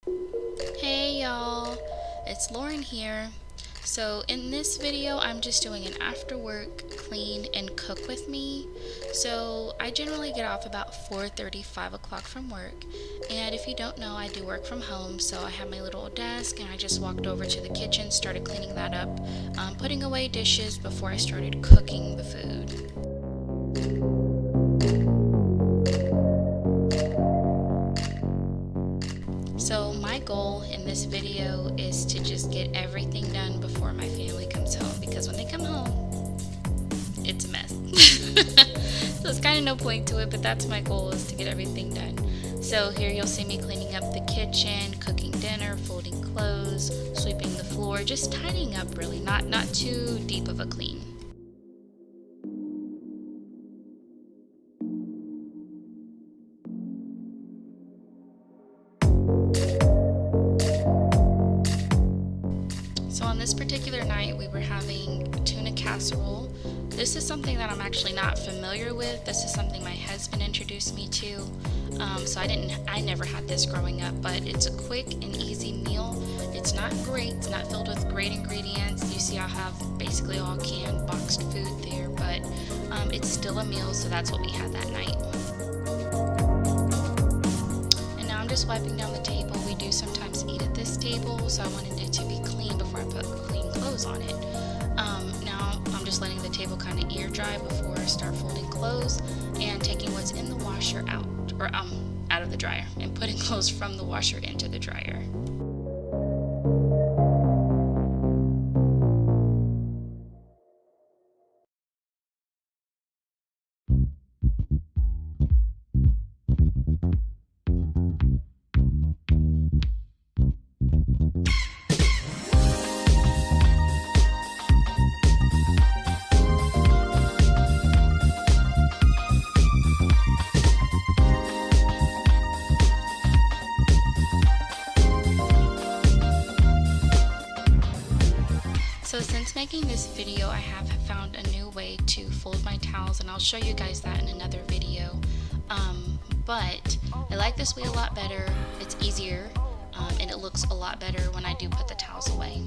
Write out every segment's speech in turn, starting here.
Hey y'all, it's Lauren here. So in this video, I'm just doing an after work clean and cook with me. So I generally get off about 4:30, 5 o'clock from work. And if you don't know, I do work from home. So I have my little desk and I just walked over to the kitchen, started cleaning that up, putting away dishes before I started cooking the food. So my goal in this video is to just get everything done before my family comes home, because when they come home, it's a mess. So there's kind of no point to it, but that's my goal, is to get everything done. So here you'll see me cleaning up the kitchen, cooking dinner, folding clothes, sweeping the floor, just tidying up really, not too deep of a clean. So on this particular night, we were having tuna casserole. This is something that I'm actually not familiar with. This is something my husband introduced me to. So I never had this growing up, but it's a quick and easy meal. It's not great. It's not filled with great ingredients. You see, I have basically all canned boxed food there, but it's still a meal, so that's what we had that night. And now I'm just wiping down the table. We do sometimes eat at this table, so I wanted it to be clean before I put clean clothes on it. Now I'm just letting the table kind of air dry before I start folding clothes and taking what's in the washer out, or out of the dryer, and putting clothes from the washer into the dryer. So since making this video, I have found a new way to fold my towels, and I'll show you guys that in another video. But I like this way a lot better. It's easier, and it looks a lot better when I do put the towels away.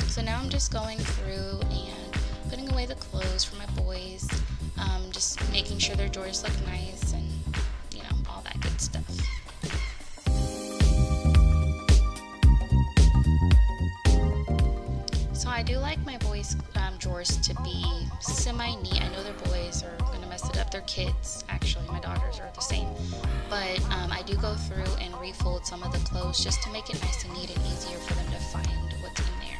So now I'm just going through and putting away the clothes for my boys, just making sure their drawers look nice, and all that good stuff. So I do like my boys' drawers to be semi-neat. I know their boys are going to mess it up. Their kids, actually, my daughters are the same. But I do go through and refold some of the clothes just to make it nice and neat and easier for them to find what's in there.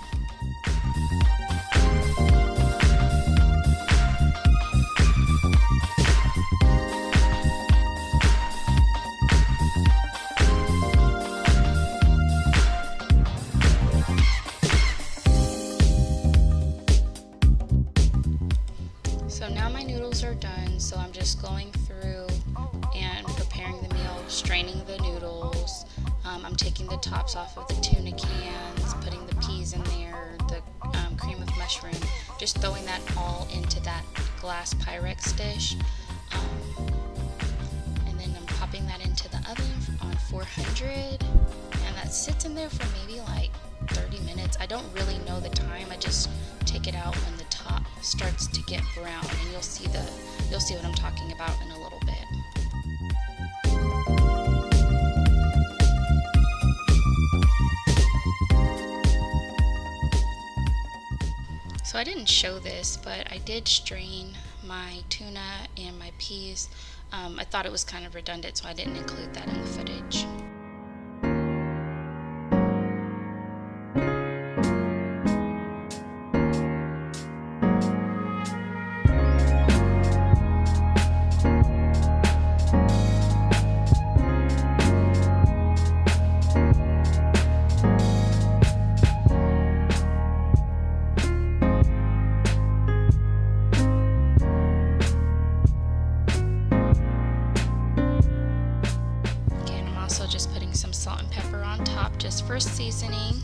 So now my noodles are done, so I'm just going through and preparing the meal, straining the noodles. I'm taking the tops off of the tuna cans, putting the peas in there, the cream of mushroom, just throwing that all into that glass Pyrex dish. And then I'm popping that into the oven on 400, and that sits in there for maybe like 30 minutes. I don't really know the time. I just take it out when the top starts to get brown, and you'll see what I'm talking about in a little bit. So I didn't show this, but I did strain my tuna and my peas. I thought it was kind of redundant, so I didn't include that in the footage. salt and pepper on top just for seasoning.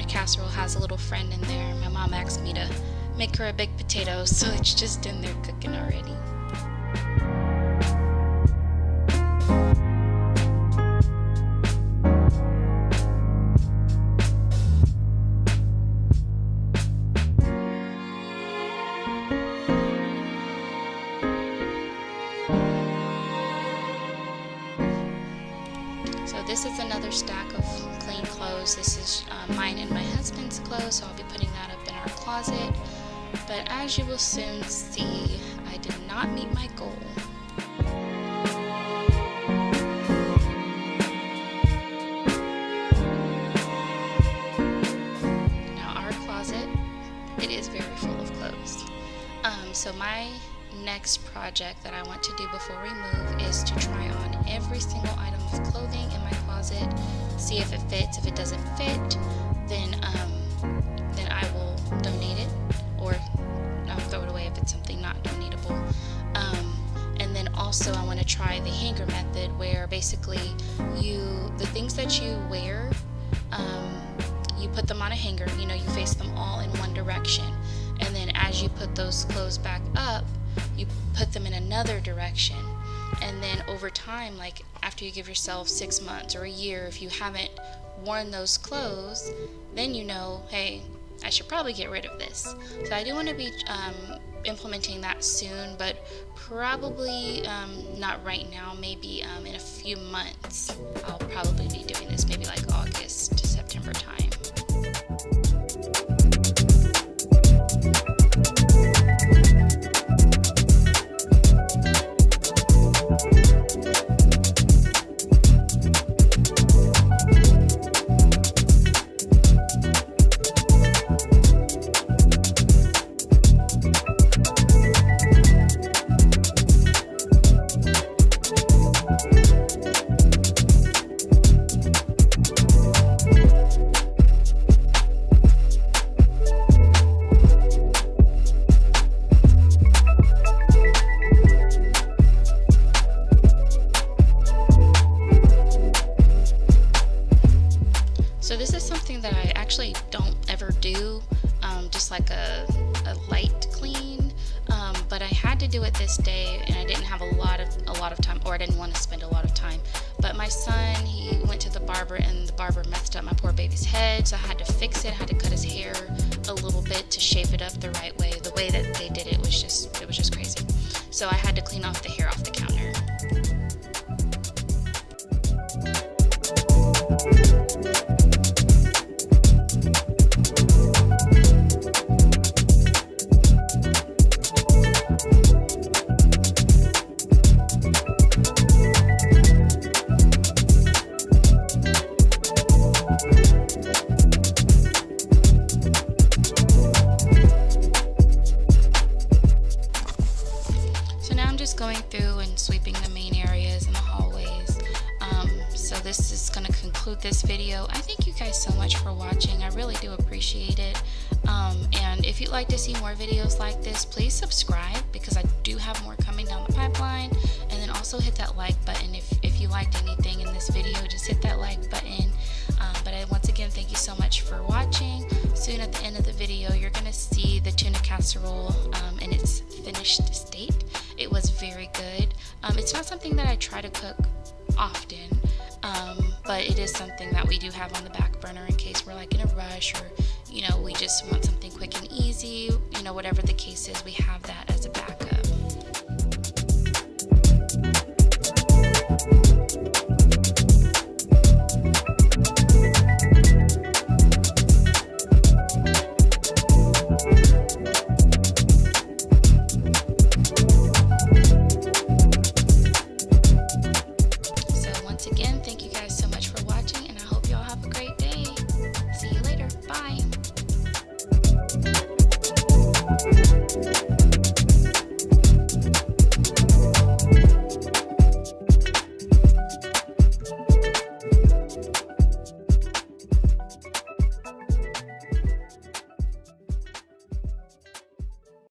Casserole has a little friend in there. My mom asked me to make her a baked potato, so it's just in there cooking already. So this is another stack of clean clothes. This is mine and my husband's clothes, so I'll be putting that up in our closet. But as you will soon see, I did not meet my goal. Now our closet, it is very full of clothes. So my next project that I want to do before we move is to try on every single item of clothing in my closet, see if it fits. If it doesn't fit, then I will donate it, or I'll throw it away if it's something not donatable. And then also I want to try the hanger method, where basically the things that you wear, you put them on a hanger, you face them all in one direction, and then as you put those clothes back up, you put them in another direction. And then over time, like after you give yourself 6 months or a year, if you haven't worn those clothes, then hey, I should probably get rid of this. So I do want to be implementing that soon, but probably not right now. Maybe in a few months I'll probably be doing this, maybe like August to September time. So this is something that I actually don't ever do, just like a light clean, but I had to do it this day, and I didn't have a lot of time, or I didn't want to spend a lot of time. But my son, he went to the barber, and the barber messed up my poor baby's head, so I had to fix it. I had to cut his hair a little bit to shape it up the right way. The way that they did it was just crazy. So I had to clean off the hair off the counter. Going through and sweeping the main areas and the hallways. So this is going to conclude this video. I thank you guys so much for watching. I really do appreciate it. And if you'd like to see more videos like this, please subscribe, because I do have more coming down the pipeline. And then also hit that like button. If you liked anything in this video, just hit that like button. But once again, thank you so much for watching. Soon at the end of the video, you're going to see the tuna casserole in its finished state. It was very good. It's not something that I try to cook often, but it is something that we do have on the back burner in case we're like in a rush, or we just want something quick and easy, whatever the case is, we have that as a backup.